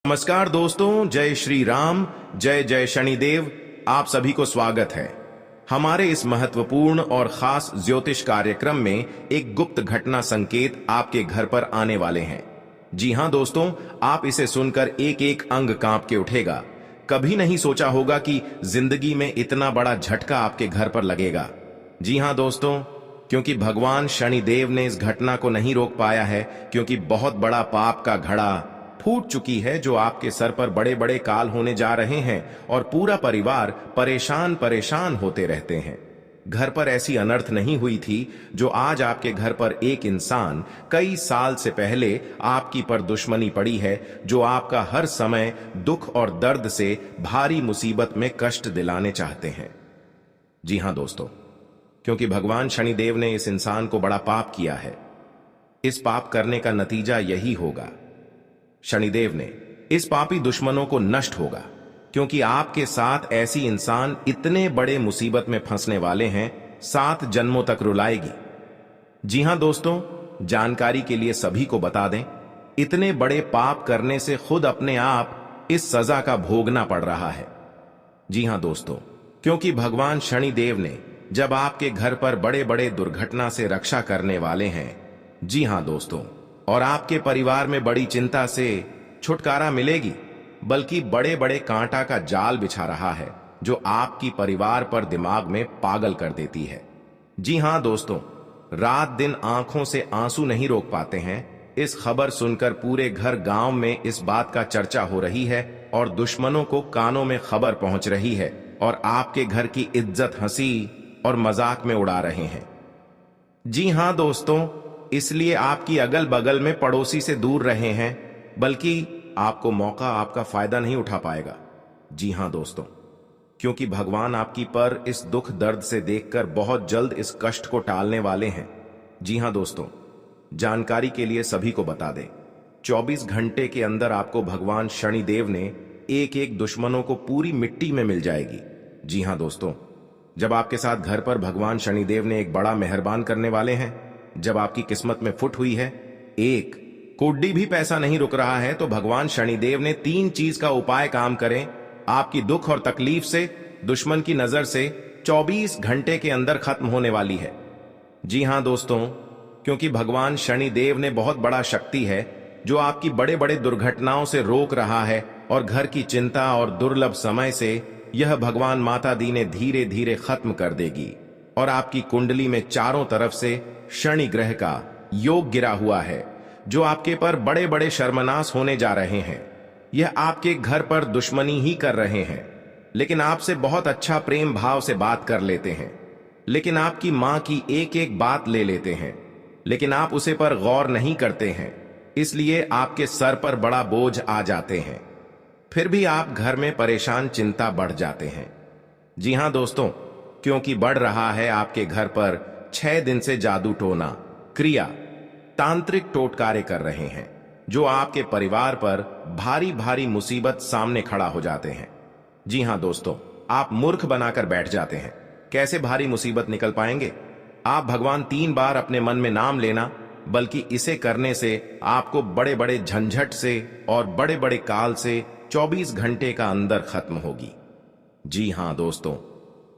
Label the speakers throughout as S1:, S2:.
S1: नमस्कार दोस्तों, जय श्री राम, जय जय शनिदेव। आप सभी को स्वागत है हमारे इस महत्वपूर्ण और खास ज्योतिष कार्यक्रम में। एक गुप्त घटना संकेत आपके घर पर आने वाले हैं। जी हां दोस्तों, आप इसे सुनकर एक एक अंग कांप के उठेगा। कभी नहीं सोचा होगा कि जिंदगी में इतना बड़ा झटका आपके घर पर लगेगा। जी हां दोस्तों, क्योंकि भगवान शनिदेव ने इस घटना को नहीं रोक पाया है, क्योंकि बहुत बड़ा पाप का घड़ा फूट चुकी है जो आपके सर पर बड़े बड़े काल होने जा रहे हैं और पूरा परिवार परेशान परेशान होते रहते हैं। घर पर ऐसी अनर्थ नहीं हुई थी जो आज आपके घर पर एक इंसान कई साल से पहले आपकी पर दुश्मनी पड़ी है, जो आपका हर समय दुख और दर्द से भारी मुसीबत में कष्ट दिलाने चाहते हैं। जी हां दोस्तों, क्योंकि भगवान शनिदेव ने इस इंसान को बड़ा पाप किया है। इस पाप करने का नतीजा यही होगा, शनिदेव ने इस पापी दुश्मनों को नष्ट होगा, क्योंकि आपके साथ ऐसी इंसान इतने बड़े मुसीबत में फंसने वाले हैं, 7 जन्मों तक रुलाएगी। जी हां दोस्तों, जानकारी के लिए सभी को बता दें, इतने बड़े पाप करने से खुद अपने आप इस सजा का भोगना पड़ रहा है। जी हां दोस्तों, क्योंकि भगवान शनिदेव ने जब आपके घर पर बड़े बड़े दुर्घटना से रक्षा करने वाले हैं, जी हां दोस्तों, और आपके परिवार में बड़ी चिंता से छुटकारा मिलेगी, बल्कि बड़े बड़े कांटा का जाल बिछा रहा है जो आपकी परिवार पर दिमाग में पागल कर देती है। जी हां दोस्तों, रात दिन आंखों से आंसू नहीं रोक पाते हैं। इस खबर सुनकर पूरे घर गांव में इस बात का चर्चा हो रही है और दुश्मनों को कानों में खबर पहुंच रही है और आपके घर की इज्जत हंसी और मजाक में उड़ा रहे हैं। जी हां दोस्तों, इसलिए आपकी अगल बगल में पड़ोसी से दूर रहे हैं, बल्कि आपको मौका आपका फायदा नहीं उठा पाएगा। जी हां दोस्तों, क्योंकि भगवान आपकी पर इस दुख दर्द से देखकर बहुत जल्द इस कष्ट को टालने वाले हैं। जी हां दोस्तों, जानकारी के लिए सभी को बता दें, 24 घंटे के अंदर आपको भगवान शनिदेव ने एक एक दुश्मनों को पूरी मिट्टी में मिल जाएगी। जी हां दोस्तों, जब आपके साथ घर पर भगवान शनिदेव ने एक बड़ा मेहरबान करने वाले हैं, जब आपकी किस्मत में फुट हुई है, एक कोड्डी भी पैसा नहीं रुक रहा है, तो भगवान शनिदेव ने 3 चीज का उपाय काम करें आपकी दुख और तकलीफ से, दुश्मन की नजर से 24 घंटे के अंदर खत्म होने वाली है। जी हां दोस्तों, क्योंकि भगवान शनिदेव ने बहुत बड़ा शक्ति है जो आपकी बड़े बड़े दुर्घटनाओं से रोक रहा है, और घर की चिंता और दुर्लभ समय से यह भगवान माता दी ने धीरे धीरे खत्म कर देगी। और आपकी कुंडली में चारों तरफ से शनि ग्रह का योग गिरा हुआ है जो आपके पर बड़े बड़े शर्मनाश होने जा रहे हैं। यह आपके घर पर दुश्मनी ही कर रहे हैं, लेकिन आपसे बहुत अच्छा प्रेम भाव से बात कर लेते हैं, लेकिन आपकी मां की एक एक बात ले लेते हैं, लेकिन आप उसे पर गौर नहीं करते हैं, इसलिए आपके सर पर बड़ा बोझ आ जाते हैं। फिर भी आप घर में परेशान, चिंता बढ़ जाते हैं। जी हां दोस्तों, क्योंकि बढ़ रहा है आपके घर पर 6 दिन से जादू टोना क्रिया तांत्रिक टोटकारे कर रहे हैं, जो आपके परिवार पर भारी भारी मुसीबत सामने खड़ा हो जाते हैं। जी हां दोस्तों, आप मूर्ख बनाकर बैठ जाते हैं, कैसे भारी मुसीबत निकल पाएंगे। आप भगवान 3 बार अपने मन में नाम लेना, बल्कि इसे करने से आपको बड़े बड़े झंझट से और बड़े बड़े काल से 24 घंटे का अंदर खत्म होगी। जी हां दोस्तों,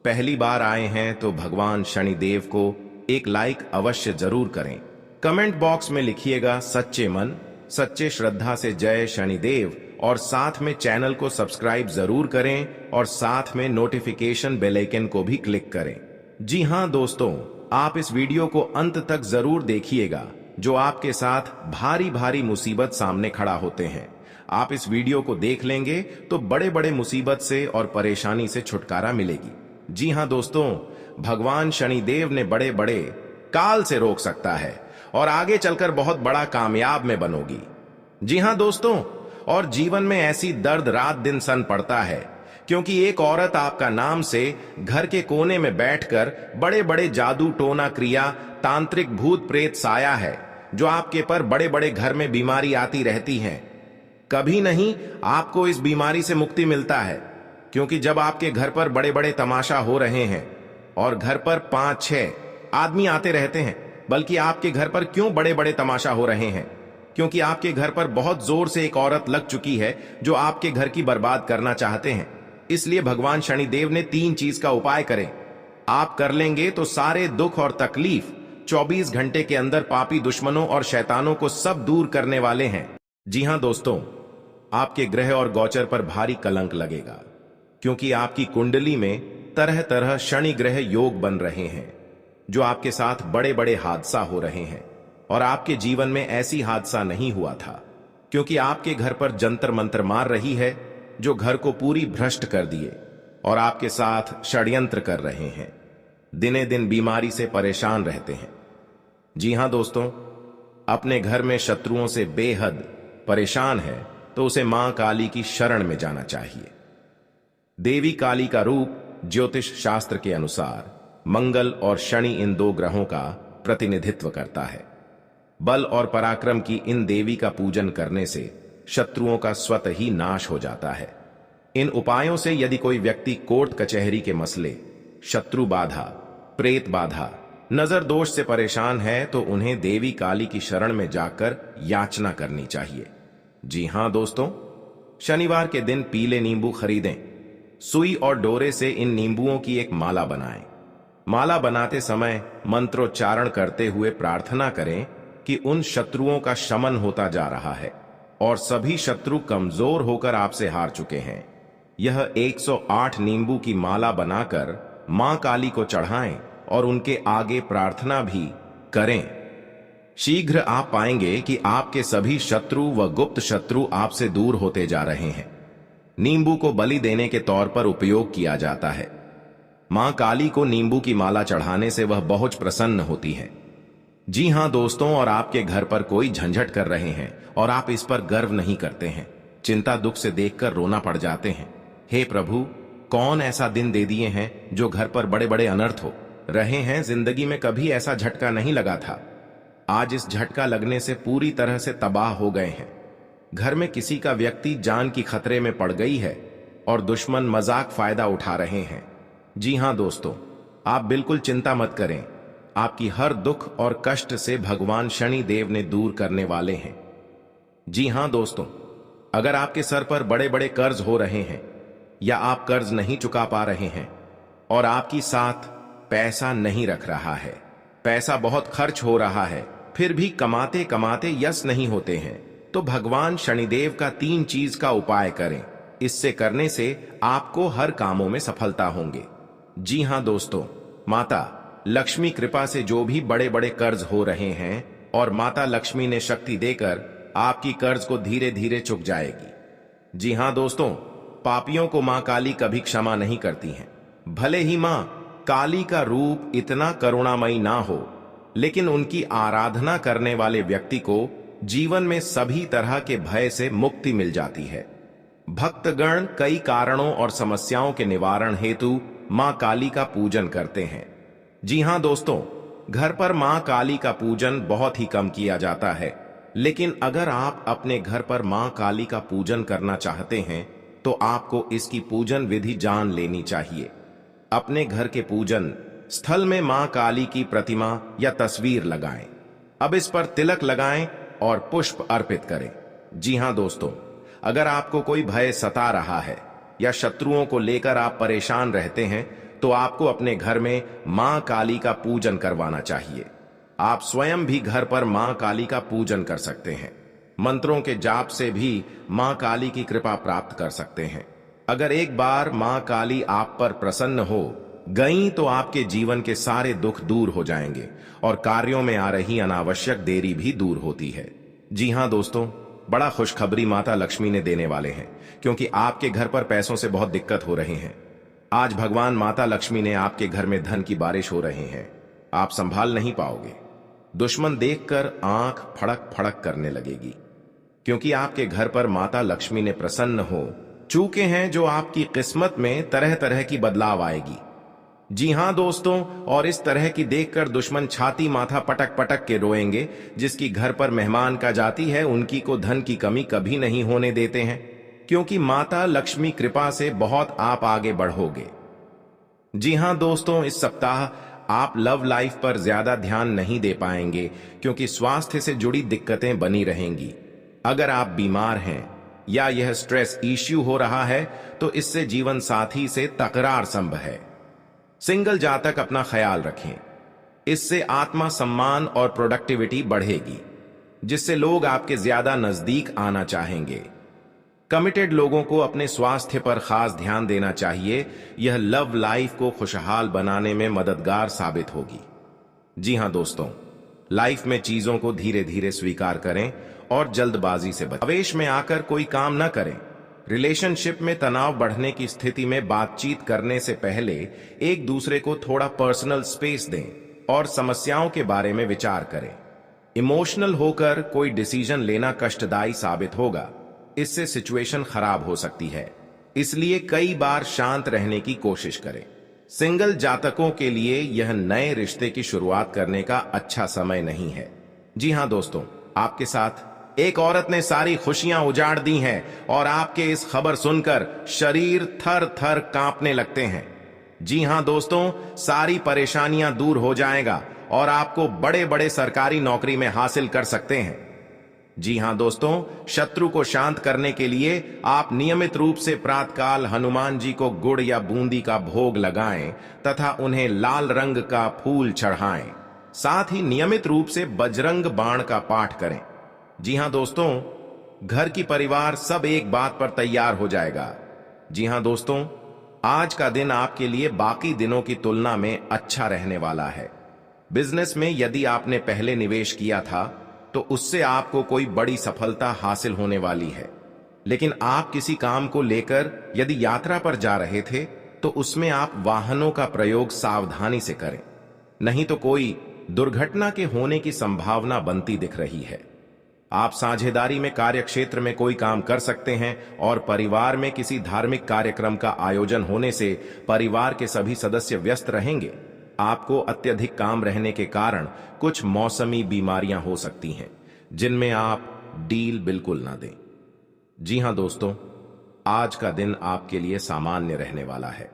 S1: पहली बार आए हैं तो भगवान शनिदेव को एक लाइक अवश्य जरूर करें। कमेंट बॉक्स में लिखिएगा सच्चे मन सच्चे श्रद्धा से जय शनिदेव, और साथ में चैनल को सब्सक्राइब जरूर करें और साथ में नोटिफिकेशन बेल आइकन को भी क्लिक करें। जी हां दोस्तों, आप इस वीडियो को अंत तक जरूर देखिएगा, जो आपके साथ भारी भारी मुसीबत सामने खड़ा होते हैं। आप इस वीडियो को देख लेंगे तो बड़े बड़े मुसीबत से और परेशानी से छुटकारा मिलेगी। जी हां दोस्तों, भगवान शनिदेव ने बड़े बड़े काल से रोक सकता है और आगे चलकर बहुत बड़ा कामयाब में बनोगी। जी हां दोस्तों, और जीवन में ऐसी दर्द रात दिन सन पड़ता है, क्योंकि एक औरत आपका नाम से घर के कोने में बैठकर बड़े बड़े जादू टोना क्रिया तांत्रिक भूत प्रेत साया है, जो आपके पर बड़े बड़े घर में बीमारी आती रहती है। कभी नहीं आपको इस बीमारी से मुक्ति मिलता है, क्योंकि जब आपके घर पर बड़े बड़े तमाशा हो रहे हैं और घर पर 5-6 आदमी आते रहते हैं, बल्कि आपके घर पर क्यों बड़े बड़े तमाशा हो रहे हैं, क्योंकि आपके घर पर बहुत जोर से एक औरत लग चुकी है जो आपके घर की बर्बाद करना चाहते हैं। इसलिए भगवान शनिदेव ने 3 चीज का उपाय करें। आप कर लेंगे तो सारे दुख और तकलीफ 24 घंटे के अंदर पापी दुश्मनों और शैतानों को सब दूर करने वाले हैं। जी हां दोस्तों, आपके ग्रह और गोचर पर भारी कलंक लगेगा, क्योंकि आपकी कुंडली में तरह तरह शनि ग्रह योग बन रहे हैं, जो आपके साथ बड़े बड़े हादसा हो रहे हैं। और आपके जीवन में ऐसी हादसा नहीं हुआ था, क्योंकि आपके घर पर जंतर मंतर मार रही है, जो घर को पूरी भ्रष्ट कर दिए और आपके साथ षड्यंत्र कर रहे हैं। दिने दिन बीमारी से परेशान रहते हैं। जी हां दोस्तों, अपने घर में शत्रुओं से बेहद परेशान है तो उसे मां काली की शरण में जाना चाहिए। देवी काली का रूप ज्योतिष शास्त्र के अनुसार मंगल और शनि इन 2 ग्रहों का प्रतिनिधित्व करता है। बल और पराक्रम की इन देवी का पूजन करने से शत्रुओं का स्वतः ही नाश हो जाता है। इन उपायों से यदि कोई व्यक्ति कोर्ट कचहरी के मसले, शत्रु बाधा, प्रेत बाधा, नजर दोष से परेशान है तो उन्हें देवी काली की शरण में जाकर याचना करनी चाहिए। जी हां दोस्तों, शनिवार के दिन पीले नींबू खरीदें। सुई और डोरे से इन नींबुओं की एक माला बनाएं। माला बनाते समय मंत्रोच्चारण करते हुए प्रार्थना करें कि उन शत्रुओं का शमन होता जा रहा है और सभी शत्रु कमजोर होकर आपसे हार चुके हैं। यह 108 नींबू की माला बनाकर मां काली को चढ़ाएं और उनके आगे प्रार्थना भी करें। शीघ्र आप पाएंगे कि आपके सभी शत्रु व गुप्त शत्रु आपसे दूर होते जा रहे हैं। नींबू को बलि देने के तौर पर उपयोग किया जाता है। मां काली को नींबू की माला चढ़ाने से वह बहुत प्रसन्न होती है। जी हां दोस्तों, और आपके घर पर कोई झंझट कर रहे हैं और आप इस पर गर्व नहीं करते हैं, चिंता दुख से देखकर रोना पड़ जाते हैं। हे प्रभु, कौन ऐसा दिन दे दिए हैं जो घर पर बड़े बड़े अनर्थ हो रहे हैं। जिंदगी में कभी ऐसा झटका नहीं लगा था। आज इस झटका लगने से पूरी तरह से तबाह हो गए हैं। घर में किसी का व्यक्ति जान की खतरे में पड़ गई है और दुश्मन मजाक फायदा उठा रहे हैं। जी हां दोस्तों, आप बिल्कुल चिंता मत करें। आपकी हर दुख और कष्ट से भगवान शनि देव ने दूर करने वाले हैं। जी हां दोस्तों, अगर आपके सर पर बड़े बड़े कर्ज हो रहे हैं या आप कर्ज नहीं चुका पा रहे हैं और आपकी साथ पैसा नहीं रख रहा है, पैसा बहुत खर्च हो रहा है, फिर भी कमाते कमाते यश नहीं होते हैं, तो भगवान शनिदेव का 3 चीज का उपाय करें। इससे करने से आपको हर कामों में सफलता होंगे। जी हां दोस्तों, माता लक्ष्मी कृपा से जो भी बड़े बड़े कर्ज हो रहे हैं और माता लक्ष्मी ने शक्ति देकर आपकी कर्ज को धीरे धीरे चुक जाएगी। जी हां दोस्तों, पापियों को मां काली कभी क्षमा नहीं करती हैं। भले ही मां काली का रूप इतना करुणामयी ना हो, लेकिन उनकी आराधना करने वाले व्यक्ति को जीवन में सभी तरह के भय से मुक्ति मिल जाती है। भक्तगण कई कारणों और समस्याओं के निवारण हेतु मां काली का पूजन करते हैं। जी हां दोस्तों, घर पर मां काली का पूजन बहुत ही कम किया जाता है, लेकिन अगर आप अपने घर पर मां काली का पूजन करना चाहते हैं तो आपको इसकी पूजन विधि जान लेनी चाहिए। अपने घर के पूजन स्थल में मां काली की प्रतिमा या तस्वीर लगाएं। अब इस पर तिलक लगाएं और पुष्प अर्पित करें। जी हां दोस्तों, अगर आपको कोई भय सता रहा है या शत्रुओं को लेकर आप परेशान रहते हैं तो आपको अपने घर में मां काली का पूजन करवाना चाहिए। आप स्वयं भी घर पर मां काली का पूजन कर सकते हैं। मंत्रों के जाप से भी मां काली की कृपा प्राप्त कर सकते हैं। अगर एक बार मां काली आप पर प्रसन्न हो गई तो आपके जीवन के सारे दुख दूर हो जाएंगे और कार्यों में आ रही अनावश्यक देरी भी दूर होती है। जी हां दोस्तों, बड़ा खुशखबरी माता लक्ष्मी ने देने वाले हैं, क्योंकि आपके घर पर पैसों से बहुत दिक्कत हो रही हैं। आज भगवान माता लक्ष्मी ने आपके घर में धन की बारिश हो रही है। आप संभाल नहीं पाओगे। दुश्मन देखकर आंख फड़क फड़क करने लगेगी, क्योंकि आपके घर पर माता लक्ष्मी ने प्रसन्न हो चूके हैं, जो आपकी किस्मत में तरह तरह की बदलाव आएगी। जी हां दोस्तों, और इस तरह की देखकर दुश्मन छाती माथा पटक पटक के रोएंगे। जिसकी घर पर मेहमान का जाती है उनकी को धन की कमी कभी नहीं होने देते हैं, क्योंकि माता लक्ष्मी कृपा से बहुत आप आगे बढ़ोगे। जी हां दोस्तों, इस सप्ताह आप लव लाइफ पर ज्यादा ध्यान नहीं दे पाएंगे क्योंकि स्वास्थ्य से जुड़ी दिक्कतें बनी रहेंगी। अगर आप बीमार हैं या यह स्ट्रेस इश्यू हो रहा है तो इससे जीवन साथी से तकरार संभव है। सिंगल जातक अपना ख्याल रखें, इससे आत्मा सम्मान और प्रोडक्टिविटी बढ़ेगी, जिससे लोग आपके ज्यादा नजदीक आना चाहेंगे। कमिटेड लोगों को अपने स्वास्थ्य पर खास ध्यान देना चाहिए, यह लव लाइफ को खुशहाल बनाने में मददगार साबित होगी। जी हां दोस्तों, लाइफ में चीजों को धीरे धीरे स्वीकार करें और जल्दबाजी से बचें। आवेश में आकर कोई काम न करें। रिलेशनशिप में तनाव बढ़ने की स्थिति में बातचीत करने से पहले एक दूसरे को थोड़ा पर्सनल स्पेस दें और समस्याओं के बारे में विचार करें। इमोशनल होकर कोई डिसीजन लेना कष्टदायी साबित होगा, इससे सिचुएशन खराब हो सकती है, इसलिए कई बार शांत रहने की कोशिश करें। सिंगल जातकों के लिए यह नए रिश्ते की शुरुआत करने का अच्छा समय नहीं है। जी हां दोस्तों, आपके साथ एक औरत ने सारी खुशियां उजाड़ दी हैं और आपके इस खबर सुनकर शरीर थर थर कांपने लगते हैं। जी हां दोस्तों, सारी परेशानियां दूर हो जाएगा और आपको बड़े बड़े सरकारी नौकरी में हासिल कर सकते हैं। जी हां दोस्तों, शत्रु को शांत करने के लिए आप नियमित रूप से प्रातःकाल हनुमान जी को गुड़ या बूंदी का भोग लगाएं तथा उन्हें लाल रंग का फूल चढ़ाएं। साथ ही नियमित रूप से बजरंग बाण का पाठ करें। जी हां दोस्तों, घर की परिवार सब एक बात पर तैयार हो जाएगा। जी हां दोस्तों, आज का दिन आपके लिए बाकी दिनों की तुलना में अच्छा रहने वाला है। बिजनेस में यदि आपने पहले निवेश किया था तो उससे आपको कोई बड़ी सफलता हासिल होने वाली है। लेकिन आप किसी काम को लेकर यदि यात्रा पर जा रहे थे तो उसमें आप वाहनों का प्रयोग सावधानी से करें, नहीं तो कोई दुर्घटना के होने की संभावना बनती दिख रही है। आप साझेदारी में कार्य क्षेत्र में कोई काम कर सकते हैं और परिवार में किसी धार्मिक कार्यक्रम का आयोजन होने से परिवार के सभी सदस्य व्यस्त रहेंगे। आपको अत्यधिक काम रहने के कारण कुछ मौसमी बीमारियां हो सकती हैं, जिनमें आप डील बिल्कुल ना दें। जी हां दोस्तों, आज का दिन आपके लिए सामान्य रहने वाला है।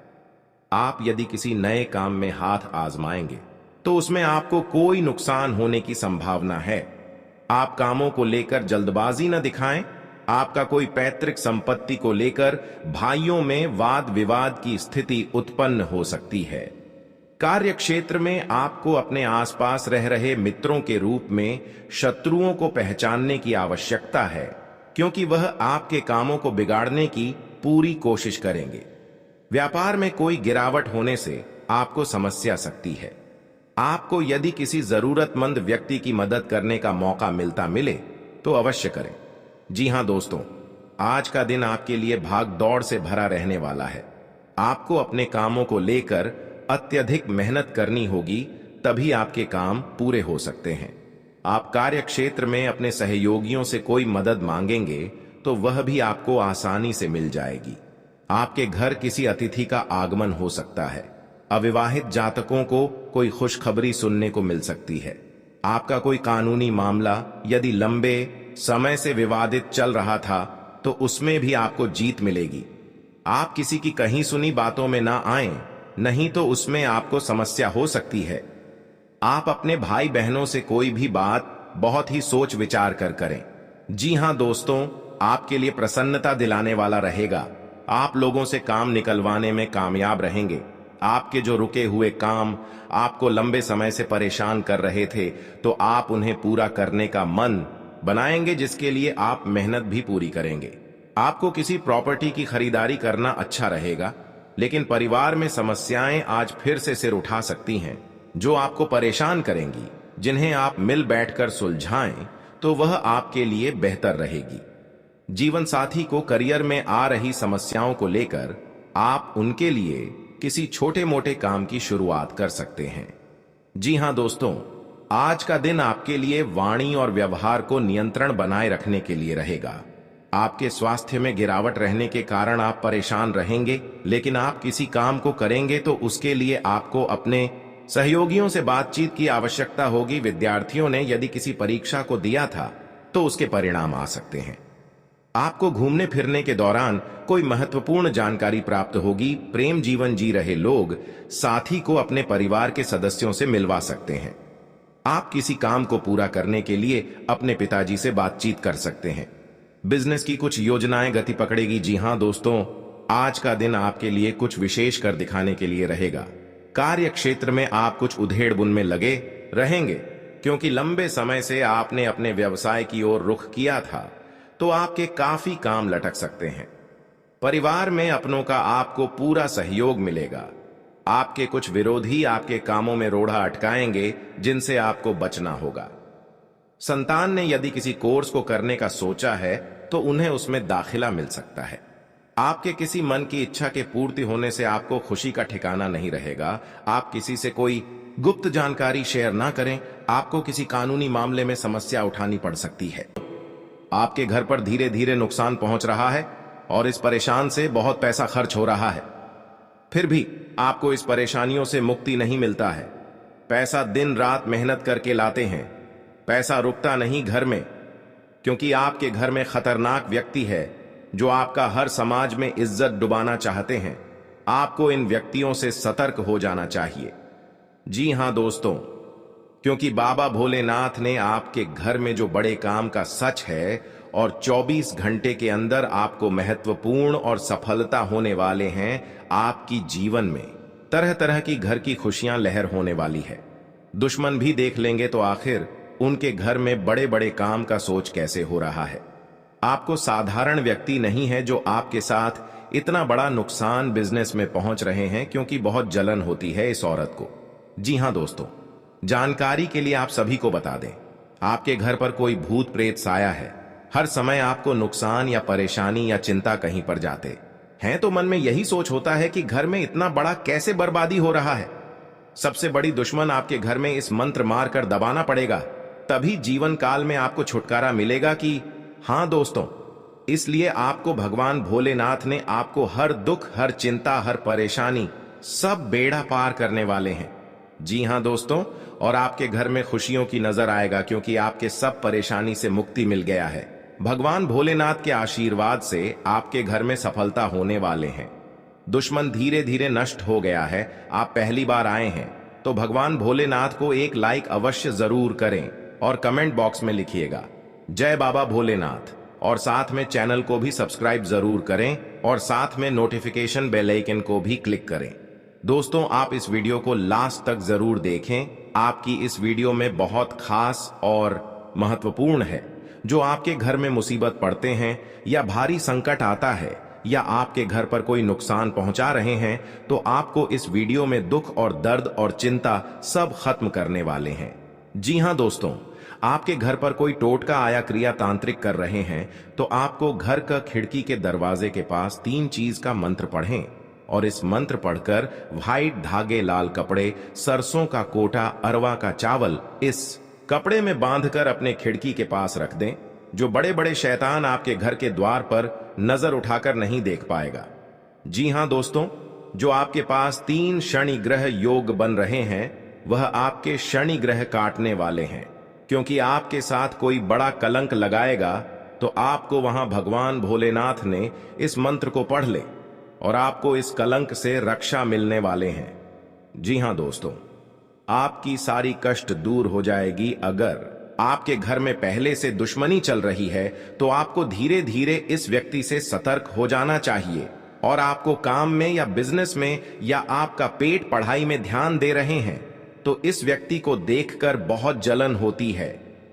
S1: आप यदि किसी नए काम में हाथ आजमाएंगे तो उसमें आपको कोई नुकसान होने की संभावना है। आप कामों को लेकर जल्दबाजी न दिखाएं। आपका कोई पैतृक संपत्ति को लेकर भाइयों में वाद विवाद की स्थिति उत्पन्न हो सकती है। कार्य क्षेत्र में आपको अपने आसपास रह रहे मित्रों के रूप में शत्रुओं को पहचानने की आवश्यकता है, क्योंकि वह आपके कामों को बिगाड़ने की पूरी कोशिश करेंगे। व्यापार में कोई गिरावट होने से आपको समस्या सकती है। आपको यदि किसी जरूरतमंद व्यक्ति की मदद करने का मौका मिले तो अवश्य करें। जी हां दोस्तों, आज का दिन आपके लिए भाग दौड़ से भरा रहने वाला है। आपको अपने कामों को लेकर अत्यधिक मेहनत करनी होगी, तभी आपके काम पूरे हो सकते हैं। आप कार्य क्षेत्र में अपने सहयोगियों से कोई मदद मांगेंगे तो वह भी आपको आसानी से मिल जाएगी। आपके घर किसी अतिथि का आगमन हो सकता है। अविवाहित जातकों को कोई खुशखबरी सुनने को मिल सकती है। आपका कोई कानूनी मामला यदि लंबे समय से विवादित चल रहा था तो उसमें भी आपको जीत मिलेगी। आप किसी की कहीं सुनी बातों में ना आएं, नहीं तो उसमें आपको समस्या हो सकती है। आप अपने भाई बहनों से कोई भी बात बहुत ही सोच विचार कर करें। जी हां दोस्तों, आपके लिए प्रसन्नता दिलाने वाला रहेगा। आप लोगों से काम निकलवाने में कामयाब रहेंगे। आपके जो रुके हुए काम आपको लंबे समय से परेशान कर रहे थे तो आप उन्हें पूरा करने का मन बनाएंगे, जिसके लिए आप मेहनत भी पूरी करेंगे। आपको किसी प्रॉपर्टी की खरीदारी करना अच्छा रहेगा, लेकिन परिवार में समस्याएं आज फिर से सिर उठा सकती हैं जो आपको परेशान करेंगी। जिन्हें आप मिल बैठकर सुलझाएं तो वह आपके लिए बेहतर रहेगी। जीवन साथी को करियर में आ रही समस्याओं को लेकर आप उनके लिए किसी छोटे मोटे काम की शुरुआत कर सकते हैं। जी हां दोस्तों, आज का दिन आपके लिए वाणी और व्यवहार को नियंत्रण बनाए रखने के लिए रहेगा। आपके स्वास्थ्य में गिरावट रहने के कारण आप परेशान रहेंगे, लेकिन आप किसी काम को करेंगे तो उसके लिए आपको अपने सहयोगियों से बातचीत की आवश्यकता होगी। विद्यार्थियों ने यदि किसी परीक्षा को दिया था तो उसके परिणाम आ सकते हैं। आपको घूमने फिरने के दौरान कोई महत्वपूर्ण जानकारी प्राप्त होगी। प्रेम जीवन जी रहे लोग साथी को अपने परिवार के सदस्यों से मिलवा सकते हैं। आप किसी काम को पूरा करने के लिए अपने पिताजी से बातचीत कर सकते हैं। बिजनेस की कुछ योजनाएं गति पकड़ेगी। जी हां दोस्तों, आज का दिन आपके लिए कुछ विशेष कर दिखाने के लिए रहेगा। कार्य क्षेत्र में आप कुछ उधेड़ बुन में लगे रहेंगे, क्योंकि लंबे समय से आपने अपने व्यवसाय की ओर रुख किया था, तो आपके काफी काम लटक सकते हैं। परिवार में अपनों का आपको पूरा सहयोग मिलेगा। आपके कुछ विरोधी आपके कामों में रोड़ा अटकाएंगे, जिनसे आपको बचना होगा। संतान ने यदि किसी कोर्स को करने का सोचा है तो उन्हें उसमें दाखिला मिल सकता है। आपके किसी मन की इच्छा के पूर्ति होने से आपको खुशी का ठिकाना नहीं रहेगा। आप किसी से कोई गुप्त जानकारी शेयर ना करें, आपको किसी कानूनी मामले में समस्या उठानी पड़ सकती है। आपके घर पर धीरे धीरे नुकसान पहुंच रहा है और इस परेशान से बहुत पैसा खर्च हो रहा है। फिर भी आपको इस परेशानियों से मुक्ति नहीं मिलता है। पैसा दिन रात मेहनत करके लाते हैं, पैसा रुकता नहीं घर में, क्योंकि आपके घर में खतरनाक व्यक्ति है जो आपका हर समाज में इज्जत डुबाना चाहते हैं। आपको इन व्यक्तियों से सतर्क हो जाना चाहिए। जी हां दोस्तों, क्योंकि बाबा भोलेनाथ ने आपके घर में जो बड़े काम का सच है और 24 घंटे के अंदर आपको महत्वपूर्ण और सफलता होने वाले हैं। आपकी जीवन में तरह तरह की घर की खुशियां लहर होने वाली है। दुश्मन भी देख लेंगे तो आखिर उनके घर में बड़े बड़े काम का सोच कैसे हो रहा है। आपको साधारण व्यक्ति नहीं है जो आपके साथ इतना बड़ा नुकसान बिजनेस में पहुंच रहे हैं, क्योंकि बहुत जलन होती है इस औरत को। जी हां दोस्तों, जानकारी के लिए आप सभी को बता दें, आपके घर पर कोई भूत प्रेत साया है। हर समय आपको नुकसान या परेशानी या चिंता कहीं पर जाते हैं तो मन में यही सोच होता है कि घर में इतना बड़ा कैसे बर्बादी हो रहा है। सबसे बड़ी दुश्मन आपके घर में इस मंत्र मार कर दबाना पड़ेगा, तभी जीवन काल में आपको छुटकारा मिलेगा। कि हां दोस्तों, इसलिए आपको भगवान भोलेनाथ ने आपको हर दुख, हर चिंता, हर परेशानी, सब बेड़ा पार करने वाले हैं। जी हां दोस्तों, और आपके घर में खुशियों की नजर आएगा, क्योंकि आपके सब परेशानी से मुक्ति मिल गया है। भगवान भोलेनाथ के आशीर्वाद से आपके घर में सफलता होने वाले हैं। दुश्मन धीरे धीरे नष्ट हो गया है। आप पहली बार आए हैं तो भगवान भोलेनाथ को एक लाइक अवश्य जरूर करें और कमेंट बॉक्स में लिखिएगा जय बाबा भोलेनाथ, और साथ में चैनल को भी सब्सक्राइब जरूर करें और साथ में नोटिफिकेशन बेल आइकन को भी क्लिक करें। दोस्तों, आप इस वीडियो को लास्ट तक जरूर देखें। आपकी इस वीडियो में बहुत खास और महत्वपूर्ण है। जो आपके घर में मुसीबत पड़ते हैं या भारी संकट आता है या आपके घर पर कोई नुकसान पहुंचा रहे हैं, तो आपको इस वीडियो में दुख और दर्द और चिंता सब खत्म करने वाले हैं। जी हां दोस्तों, आपके घर पर कोई टोटका आया क्रिया तांत्रिक कर रहे हैं तो आपको घर का खिड़की के दरवाजे के पास 3 चीज का मंत्र पढ़ें और इस मंत्र पढ़कर व्हाइट धागे, लाल कपड़े, सरसों का कोटा, अरवा का चावल इस कपड़े में बांधकर अपने खिड़की के पास रख दें। जो बड़े बड़े शैतान आपके घर के द्वार पर नजर उठाकर नहीं देख पाएगा। जी हां दोस्तों, जो आपके पास 3 शनि ग्रह योग बन रहे हैं, वह आपके शनि ग्रह काटने वाले हैं, क्योंकि आपके साथ कोई बड़ा कलंक लगाएगा तो आपको वहां भगवान भोलेनाथ ने इस मंत्र को पढ़ ले और आपको इस कलंक से रक्षा मिलने वाले हैं। जी हां दोस्तों, आपकी सारी कष्ट दूर हो जाएगी। अगर आपके घर में पहले से दुश्मनी चल रही है तो आपको धीरे धीरे इस व्यक्ति से सतर्क हो जाना चाहिए। और आपको काम में या बिजनेस में या आपका पेट पढ़ाई में ध्यान दे रहे हैं तो इस व्यक्ति को देखकर बहुत जलन होती है,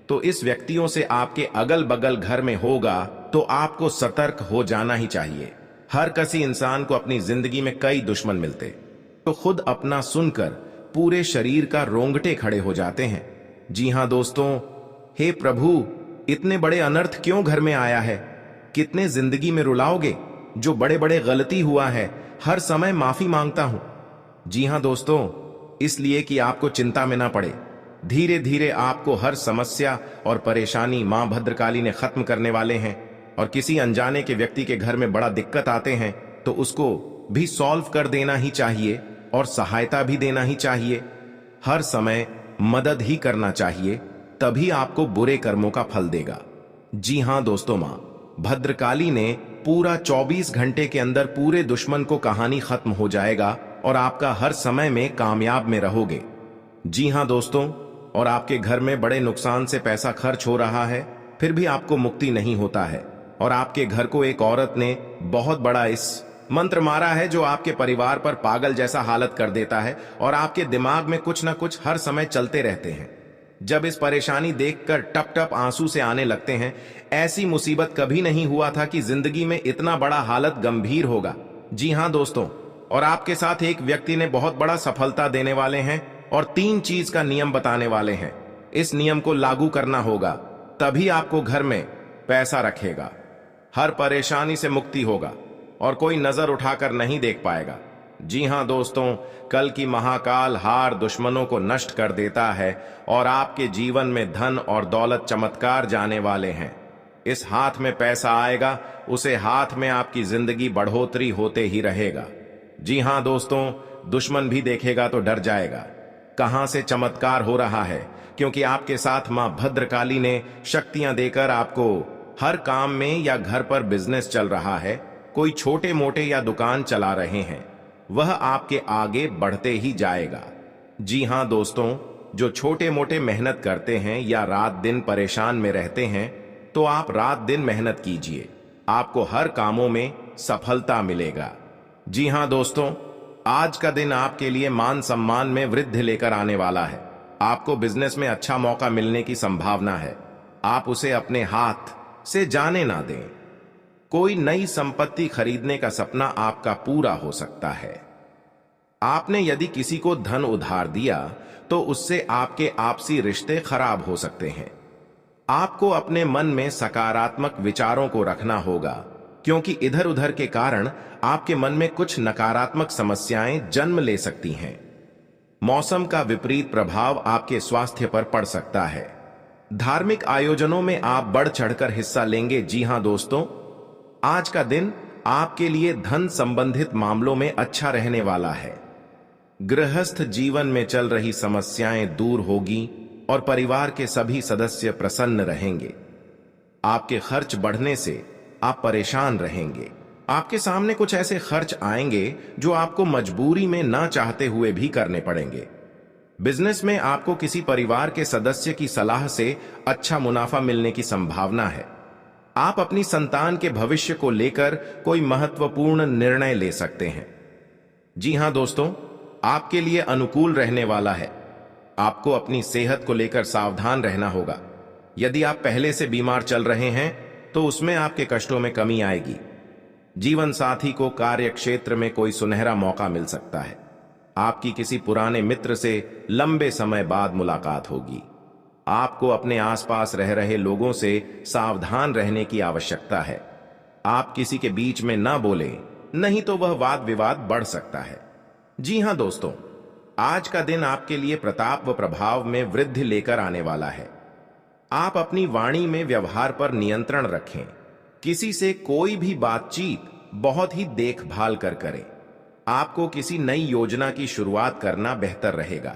S1: तो इस व्यक्तियों से आपके अगल बगल घर में होगा तो आपको सतर्क हो जाना ही चाहिए। हर किसी इंसान को अपनी जिंदगी में कई दुश्मन मिलते, तो खुद अपना सुनकर पूरे शरीर का रोंगटे खड़े हो जाते हैं। जी हां दोस्तों, हे प्रभु, इतने बड़े अनर्थ क्यों घर में आया है? कितने जिंदगी में रुलाओगे? जो बड़े बड़े गलती हुआ है, हर समय माफी मांगता हूं। जी हां दोस्तों, इसलिए कि आपको चिंता में ना पड़े। धीरे धीरे आपको हर समस्या और परेशानी मां भद्रकाली ने खत्म करने वाले हैं। और किसी अनजाने के व्यक्ति के घर में बड़ा दिक्कत आते हैं तो उसको भी सॉल्व कर देना ही चाहिए और सहायता भी देना ही चाहिए। हर समय मदद ही करना चाहिए, तभी आपको बुरे कर्मों का फल देगा। जी हां दोस्तों, मां भद्रकाली ने पूरा 24 घंटे के अंदर पूरे दुश्मन को कहानी खत्म हो जाएगा और आपका हर समय में कामयाब में रहोगे। जी हां दोस्तों, और आपके घर में बड़े नुकसान से पैसा खर्च हो रहा है, फिर भी आपको मुक्ति नहीं होता है, और आपके घर को एक औरत ने बहुत बड़ा इस मंत्र मारा है जो आपके परिवार पर पागल जैसा हालत कर देता है और आपके दिमाग में कुछ ना कुछ हर समय चलते रहते हैं। जब इस परेशानी देखकर टप टप आंसू से आने लगते हैं, ऐसी मुसीबत कभी नहीं हुआ था कि जिंदगी में इतना बड़ा हालत गंभीर होगा। जी हां दोस्तों, और आपके साथ एक व्यक्ति ने बहुत बड़ा सफलता देने वाले हैं और 3 चीज का नियम बताने वाले हैं। इस नियम को लागू करना होगा, तभी आपको घर में पैसा रखेगा, हर परेशानी से मुक्ति होगा और कोई नजर उठाकर नहीं देख पाएगा। जी हां दोस्तों, कल की महाकाल हार दुश्मनों को नष्ट कर देता है और आपके जीवन में धन और दौलत चमत्कार जाने वाले हैं। इस हाथ में पैसा आएगा, उसे हाथ में आपकी जिंदगी बढ़ोतरी होते ही रहेगा। जी हां दोस्तों, दुश्मन भी देखेगा तो डर जाएगा। कहां से चमत्कार हो रहा है, क्योंकि आपके साथ मां भद्रकाली ने शक्तियां देकर आपको हर काम में या घर पर बिजनेस चल रहा है, कोई छोटे मोटे या दुकान चला रहे हैं, वह आपके आगे बढ़ते ही जाएगा। जी हां दोस्तों, जो छोटे मोटे मेहनत करते हैं या रात दिन परेशान में रहते हैं, तो आप रात दिन मेहनत कीजिए, आपको हर कामों में सफलता मिलेगा। जी हां दोस्तों, आज का दिन आपके लिए मान सम्मान में वृद्धि लेकर आने वाला है। आपको बिजनेस में अच्छा मौका मिलने की संभावना है, आप उसे अपने हाथ से जाने ना दें। कोई नई संपत्ति खरीदने का सपना आपका पूरा हो सकता है। आपने यदि किसी को धन उधार दिया तो उससे आपके आपसी रिश्ते खराब हो सकते हैं। आपको अपने मन में सकारात्मक विचारों को रखना होगा, क्योंकि इधर उधर के कारण आपके मन में कुछ नकारात्मक समस्याएं जन्म ले सकती हैं। मौसम का विपरीत प्रभाव आपके स्वास्थ्य पर पड़ सकता है। धार्मिक आयोजनों में आप बढ़ चढ़कर हिस्सा लेंगे। जी हां दोस्तों, आज का दिन आपके लिए धन संबंधित मामलों में अच्छा रहने वाला है। गृहस्थ जीवन में चल रही समस्याएं दूर होगी और परिवार के सभी सदस्य प्रसन्न रहेंगे। आपके खर्च बढ़ने से आप परेशान रहेंगे। आपके सामने कुछ ऐसे खर्च आएंगे जो आपको मजबूरी में ना चाहते हुए भी करने पड़ेंगे। बिजनेस में आपको किसी परिवार के सदस्य की सलाह से अच्छा मुनाफा मिलने की संभावना है। आप अपनी संतान के भविष्य को लेकर कोई महत्वपूर्ण निर्णय ले सकते हैं। जी हां दोस्तों, आपके लिए अनुकूल रहने वाला है। आपको अपनी सेहत को लेकर सावधान रहना होगा। यदि आप पहले से बीमार चल रहे हैं तो उसमें आपके कष्टों में कमी आएगी। जीवन साथी को कार्य क्षेत्र में कोई सुनहरा मौका मिल सकता है। आपकी किसी पुराने मित्र से लंबे समय बाद मुलाकात होगी। आपको अपने आसपास रह रहे लोगों से सावधान रहने की आवश्यकता है। आप किसी के बीच में ना बोलें, नहीं तो वह वाद विवाद बढ़ सकता है। जी हां दोस्तों, आज का दिन आपके लिए प्रताप व प्रभाव में वृद्धि लेकर आने वाला है। आप अपनी वाणी में व्यवहार पर नियंत्रण रखें। किसी से कोई भी बातचीत बहुत ही देखभाल कर करें। आपको किसी नई योजना की शुरुआत करना बेहतर रहेगा।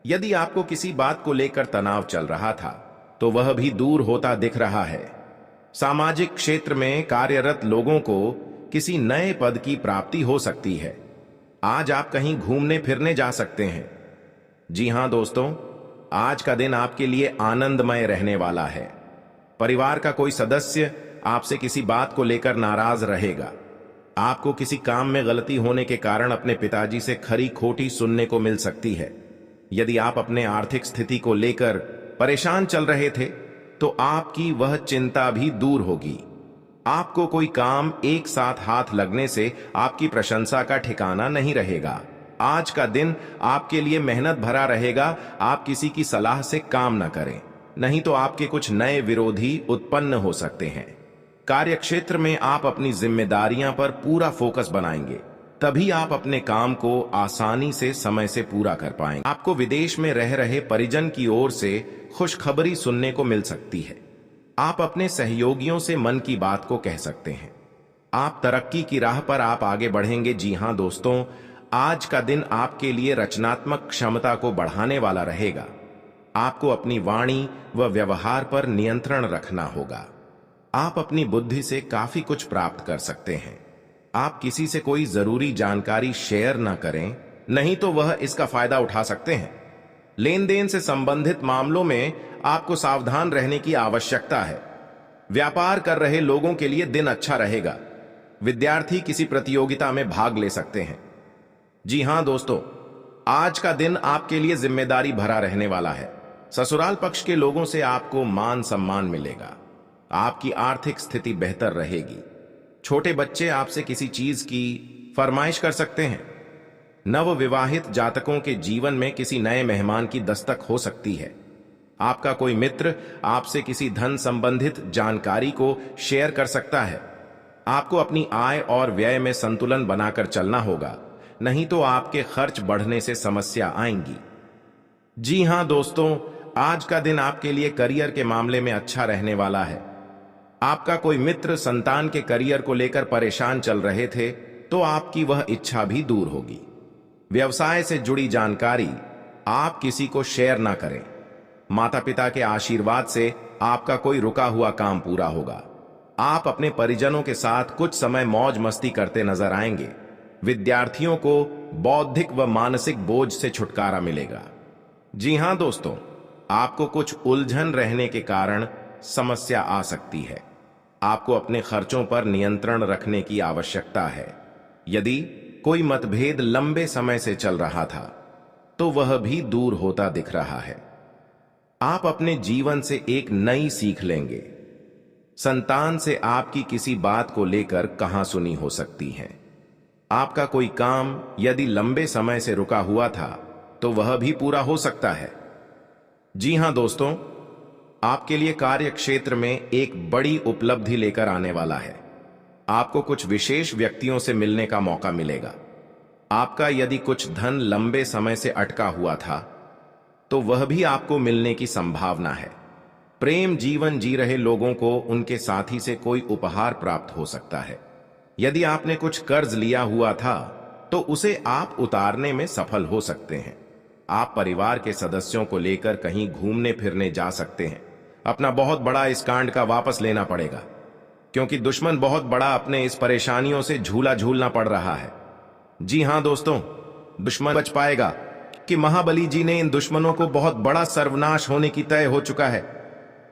S1: यदि आपको किसी बात को लेकर तनाव चल रहा था तो वह भी दूर होता दिख रहा है। सामाजिक क्षेत्र में कार्यरत लोगों को किसी नए पद की प्राप्ति हो सकती है। आज आप कहीं घूमने फिरने जा सकते हैं। जी हां दोस्तों, आज का दिन आपके लिए आनंदमय रहने वाला है। परिवार का कोई सदस्य आपसे किसी बात को लेकर नाराज रहेगा। आपको किसी काम में गलती होने के कारण अपने पिताजी से खरी खोटी सुनने को मिल सकती है। यदि आप अपने आर्थिक स्थिति को लेकर परेशान चल रहे थे तो आपकी वह चिंता भी दूर होगी। आपको कोई काम एक साथ हाथ लगने से आपकी प्रशंसा का ठिकाना नहीं रहेगा। आज का दिन आपके लिए मेहनत भरा रहेगा। आप किसी की सलाह से काम न करें, नहीं तो आपके कुछ नए विरोधी उत्पन्न हो सकते हैं। कार्यक्षेत्र में आप अपनी जिम्मेदारियां पर पूरा फोकस बनाएंगे, तभी आप अपने काम को आसानी से समय से पूरा कर पाएंगे। आपको विदेश में रह रहे परिजन की ओर से खुशखबरी सुनने को मिल सकती है। आप अपने सहयोगियों से मन की बात को कह सकते हैं। आप तरक्की की राह पर आप आगे बढ़ेंगे। जी हां दोस्तों, आज का दिन आपके लिए रचनात्मक क्षमता को बढ़ाने वाला रहेगा। आपको अपनी वाणी व व्यवहार पर नियंत्रण रखना होगा। आप अपनी बुद्धि से काफी कुछ प्राप्त कर सकते हैं। आप किसी से कोई जरूरी जानकारी शेयर ना करें, नहीं तो वह इसका फायदा उठा सकते हैं। लेन देन से संबंधित मामलों में आपको सावधान रहने की आवश्यकता है। व्यापार कर रहे लोगों के लिए दिन अच्छा रहेगा। विद्यार्थी किसी प्रतियोगिता में भाग ले सकते हैं। जी हां दोस्तों, आज का दिन आपके लिए जिम्मेदारी भरा रहने वाला है। ससुराल पक्ष के लोगों से आपको मान सम्मान मिलेगा। आपकी आर्थिक स्थिति बेहतर रहेगी। छोटे बच्चे आपसे किसी चीज की फरमाइश कर सकते हैं। नव विवाहित जातकों के जीवन में किसी नए मेहमान की दस्तक हो सकती है। आपका कोई मित्र आपसे किसी धन संबंधित जानकारी को शेयर कर सकता है। आपको अपनी आय और व्यय में संतुलन बनाकर चलना होगा, नहीं तो आपके खर्च बढ़ने से समस्या आएंगी। जी हां दोस्तों, आज का दिन आपके लिए करियर के मामले में अच्छा रहने वाला है। आपका कोई मित्र संतान के करियर को लेकर परेशान चल रहे थे, तो आपकी वह इच्छा भी दूर होगी। व्यवसाय से जुड़ी जानकारी आप किसी को शेयर ना करें। माता पिता के आशीर्वाद से आपका कोई रुका हुआ काम पूरा होगा। आप अपने परिजनों के साथ कुछ समय मौज मस्ती करते नजर आएंगे। विद्यार्थियों को बौद्धिक व मानसिक बोझ से छुटकारा मिलेगा। जी हां दोस्तों, आपको कुछ उलझन रहने के कारण समस्या आ सकती है। आपको अपने खर्चों पर नियंत्रण रखने की आवश्यकता है। यदि कोई मतभेद लंबे समय से चल रहा था, तो वह भी दूर होता दिख रहा है। आप अपने जीवन से एक नई सीख लेंगे। संतान से आपकी किसी बात को लेकर कहां सुनी हो सकती है। आपका कोई काम यदि लंबे समय से रुका हुआ था, तो वह भी पूरा हो सकता है। जी हां दोस्तों, आपके लिए कार्य क्षेत्र में एक बड़ी उपलब्धि लेकर आने वाला है। आपको कुछ विशेष व्यक्तियों से मिलने का मौका मिलेगा। आपका यदि कुछ धन लंबे समय से अटका हुआ था, तो वह भी आपको मिलने की संभावना है। प्रेम जीवन जी रहे लोगों को उनके साथी से कोई उपहार प्राप्त हो सकता है। यदि आपने कुछ कर्ज लिया हुआ था, तो उसे आप उतारने में सफल हो सकते हैं। आप परिवार के सदस्यों को लेकर कहीं घूमने फिरने जा सकते हैं। अपना बहुत बड़ा इस कांड का वापस लेना पड़ेगा, क्योंकि दुश्मन बहुत बड़ा अपने इस परेशानियों से झूला झूलना पड़ रहा है। जी हां दोस्तों, दुश्मन बच पाएगा कि महाबली जी ने इन दुश्मनों को बहुत बड़ा सर्वनाश होने की तय हो चुका है।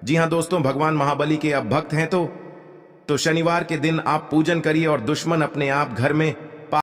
S1: जी हां दोस्तों, भगवान महाबली के अब भक्त हैं तो शनिवार के दिन आप पूजन करिए और दुश्मन अपने आप घर में